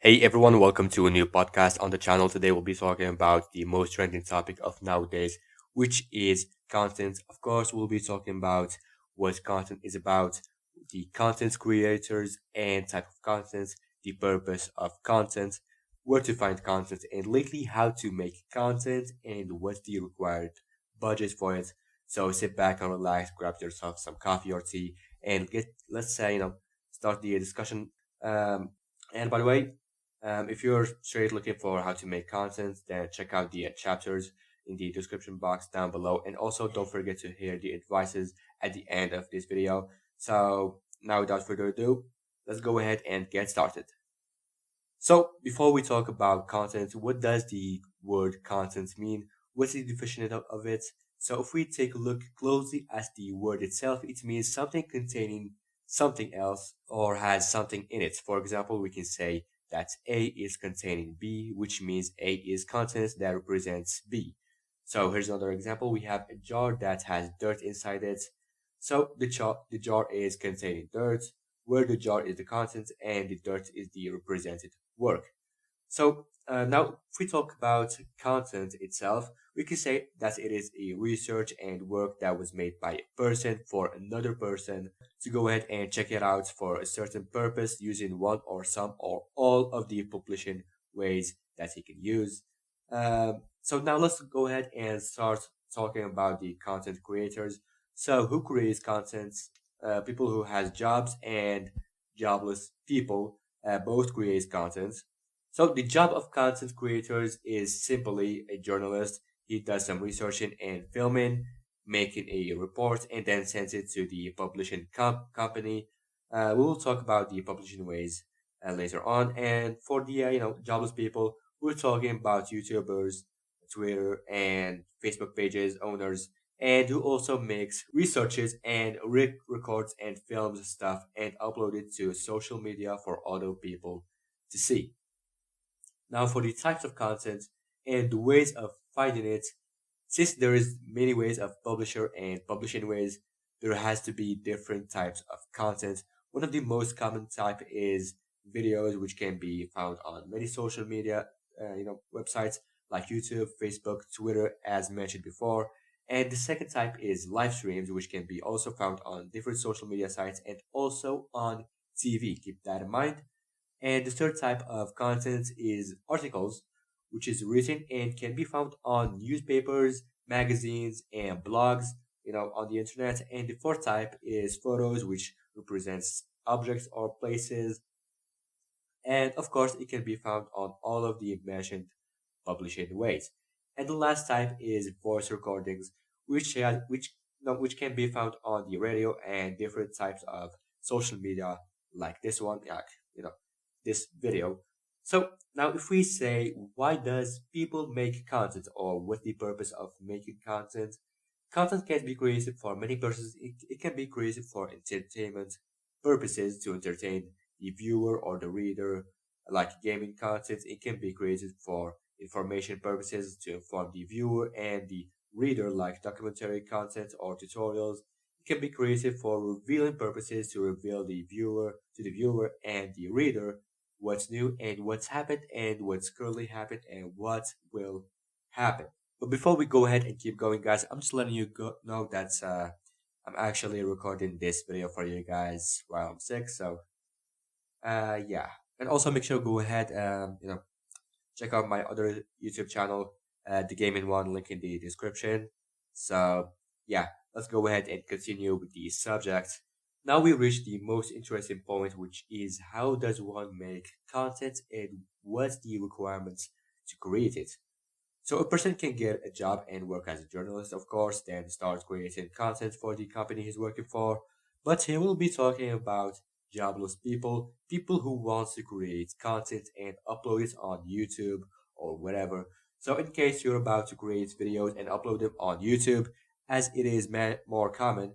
Hey everyone, welcome to a new podcast on the channel. Today we'll be talking about the most trending topic of nowadays, which is content. Of course, we'll be talking about what content is about, the content creators and type of content, the purpose of content, where to find content, and lately how to make content and what's the required budget for it. So sit back and relax, grab yourself some coffee or tea, and let's say start the discussion. Um, and by the way, if you're straight looking for how to make content, then check out the chapters in the description box down below. And also don't forget to hear the advices at the end of this video. So now without further ado, let's go ahead and get started. So before we talk about content, what does the word content mean? What's the definition of it? So if we take a look closely at the word itself, it means something containing something else or has something in it. For example, we can say that A is containing B, which means A is content that represents B. So here's another example. We have a jar that has dirt inside it. So the jar is containing dirt, where the jar is the content and the dirt is the represented work. So now, if we talk about content itself, we can say that it is a research and work that was made by a person for another person to go ahead and check it out for a certain purpose using one or some or all of the publishing ways that he can use. So now let's go ahead and start talking about the content creators. So who creates content? People who has jobs and jobless people both create content. So the job of content creators is simply a journalist. He does some researching and filming, making a report, and then sends it to the publishing company. We will talk about the publishing ways later on. And for the jobless people, we're talking about YouTubers, Twitter, and Facebook pages owners, and who also makes researches and records and films stuff and upload it to social media for other people to see. Now for the types of content and the ways of finding it, since there is many ways of publisher and publishing ways, there has to be different types of content. One of the most common type is videos, which can be found on many social media, websites like YouTube, Facebook, Twitter, as mentioned before. And the second type is live streams, which can be also found on different social media sites and also on TV. Keep that in mind. And the third type of content is articles, which is written and can be found on newspapers, magazines, and blogs, on the internet. And the fourth type is photos, which represents objects or places. And of course, it can be found on all of the mentioned publishing ways. And the last type is voice recordings, which can be found on the radio and different types of social media, like this one, like this video. So now, if we say, why does people make content, or what's the purpose of making content? Content can be created for many purposes. It can be created for entertainment purposes to entertain the viewer or the reader, like gaming content. It can be created for information purposes to inform the viewer and the reader, like documentary content or tutorials. It can be created for revealing purposes to reveal the viewer and the reader what's new and what's happened and what's currently happened and what will happen. But before we go ahead and keep going, guys, I'm just letting you know that I'm actually recording this video for you guys while I'm sick. So yeah, and also make sure go ahead check out my other YouTube channel, the gaming one, link in the description. So yeah, let's go ahead and continue with the subject. Now we reach the most interesting point, which is how does one make content and what's the requirements to create it. So a person can get a job and work as a journalist, of course, then start creating content for the company he's working for. But he will be talking about jobless people, people who want to create content and upload it on YouTube or whatever. So in case you're about to create videos and upload them on YouTube, as it is more common,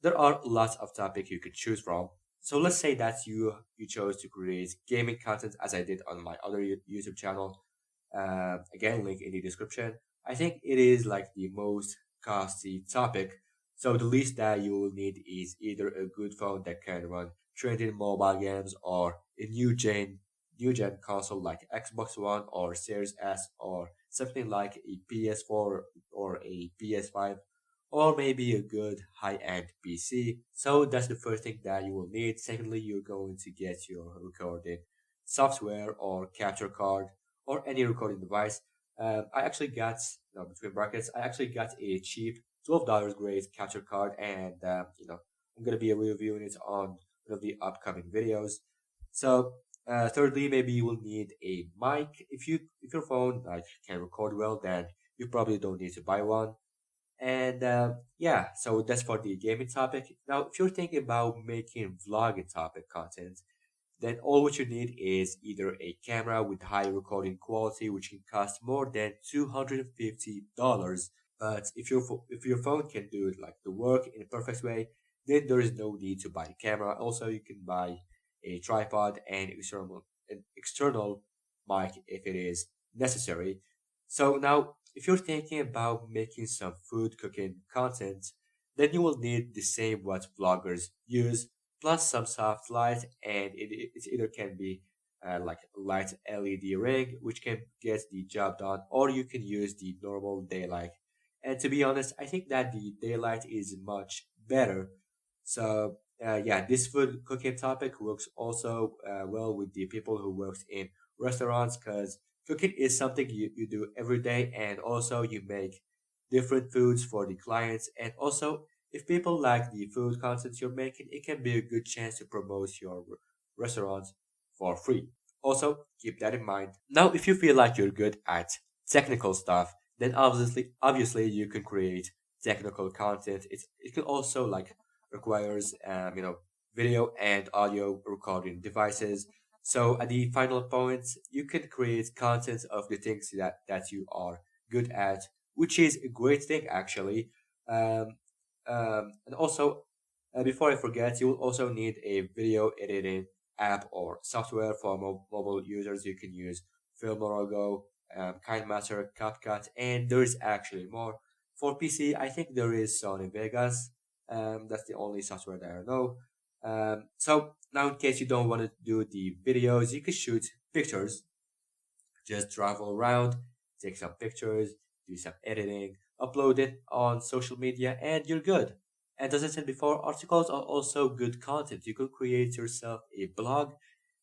there are lots of topics you could choose from. So let's say that you chose to create gaming content as I did on my other YouTube channel. Again, link in the description. I think it is like the most costly topic. So the least that you will need is either a good phone that can run trending mobile games or a new gen new gen console like Xbox One or Series S or something like a PS4 or a PS5 or maybe a good high-end PC. So that's the first thing that you will need. Secondly, you're going to get your recording software or capture card or any recording device. I actually got, between brackets, I actually got a cheap $12 grade capture card, and I'm gonna be reviewing it on one of the upcoming videos. So, thirdly, maybe you will need a mic. If your phone like can record well, then you probably don't need to buy one. And yeah, so that's for the gaming topic. Now, if you're thinking about making vlogging topic content, then all what you need is either a camera with high recording quality, which can cost more than $250. But if your phone can do it like the work in a perfect way, then there is no need to buy the camera. Also, you can buy a tripod and external mic if it is necessary. So now, if you're thinking about making some food cooking content, then you will need the same what vloggers use, plus some soft light, and it either can be like a light LED ring, which can get the job done, or you can use the normal daylight. And to be honest, I think that the daylight is much better. So yeah, this food cooking topic works also well with the people who works in restaurants because cooking is something you do every day, and also you make different foods for the clients. And also, if people like the food content you're making, it can be a good chance to promote your restaurant for free. Also, keep that in mind. Now, if you feel like you're good at technical stuff, then obviously you can create technical content. It can also like requires video and audio recording devices. So at the final points, you can create content of the things that you are good at, which is a great thing actually. Um, and also, before I forget, you will also need a video editing app or software for mobile users. You can use Filmora, KineMaster, CapCut, and there is actually more. For PC, I think there is Sony Vegas. That's the only software that I know. So now, in case you don't want to do the videos, you can shoot pictures. Just travel around, take some pictures, do some editing, upload it on social media, and you're good. And as I said before, articles are also good content. You could create yourself a blog,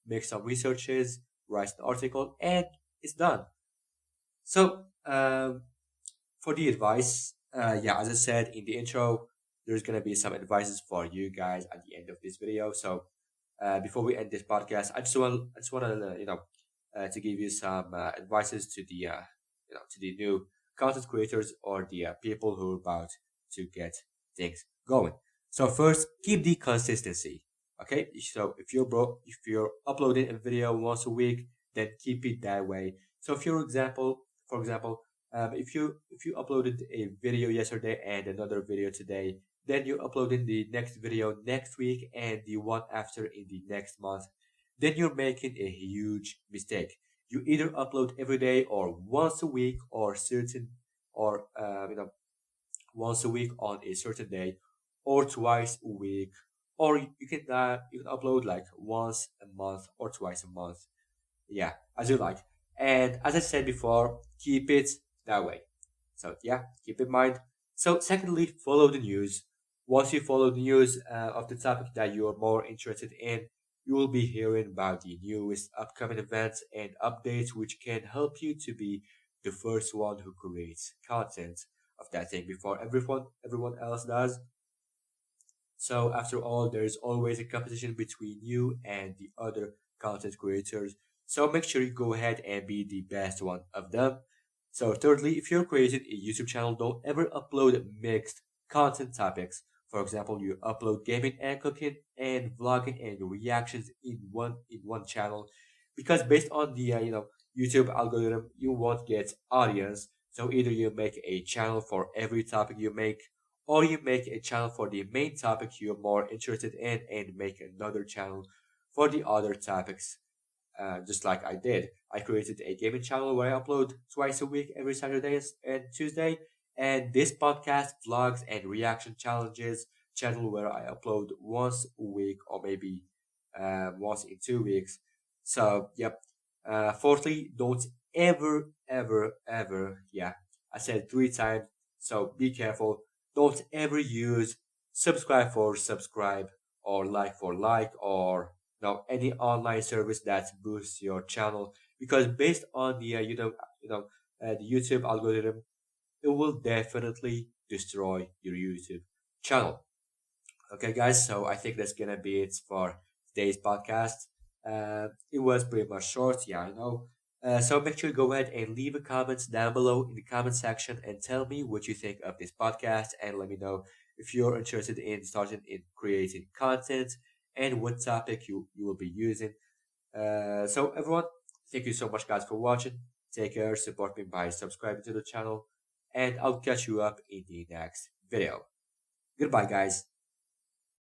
make some researches, write an article, and it's done. So, for the advice, yeah, as I said in the intro, there's gonna be some advices for you guys at the end of this video. So, before we end this podcast, I just want to, to give you some advices to the, to the new content creators or the people who are about to get things going. So first, keep the consistency. Okay, so if you're uploading a video once a week, then keep it that way. So if your example, for example, if you uploaded a video yesterday and another video today, then you're uploading the next video next week and the one after in the next month, then you're making a huge mistake. You either upload every day or once a week or once a week on a certain day or twice a week, or you can upload like once a month or twice a month. Yeah, as you like. And as I said before, keep it that way. So yeah, keep in mind. So secondly, follow the news. Once you follow the news of the topic that you are more interested in, you will be hearing about the newest upcoming events and updates, which can help you to be the first one who creates content of that thing before everyone else does. So after all, there is always a competition between you and the other content creators. So make sure you go ahead and be the best one of them. So thirdly, if you're creating a YouTube channel, don't ever upload mixed content topics. For example, you upload gaming and cooking and vlogging and reactions in one channel, because based on the YouTube algorithm, you won't get audience. So either you make a channel for every topic you make, or you make a channel for the main topic you're more interested in and make another channel for the other topics, just like I did. I created a gaming channel where I upload twice a week, every Saturday and Tuesday, and this podcast, vlogs, and reaction challenges channel where I upload once a week or maybe once in 2 weeks. So, yep. Fourthly, don't ever, ever, ever, yeah, I said 3 times, so be careful. Don't ever use subscribe for subscribe or like for like or any online service that boosts your channel because based on the the YouTube algorithm, it will definitely destroy your YouTube channel. Okay, guys, so I think that's gonna be it for today's podcast. It was pretty much short, yeah, I know. So make sure to go ahead and leave a comment down below in the comment section and tell me what you think of this podcast and let me know if you're interested in starting in creating content and what topic you will be using. So everyone, thank you so much guys for watching. Take care, support me by subscribing to the channel, and I'll catch you up in the next video. Goodbye, guys.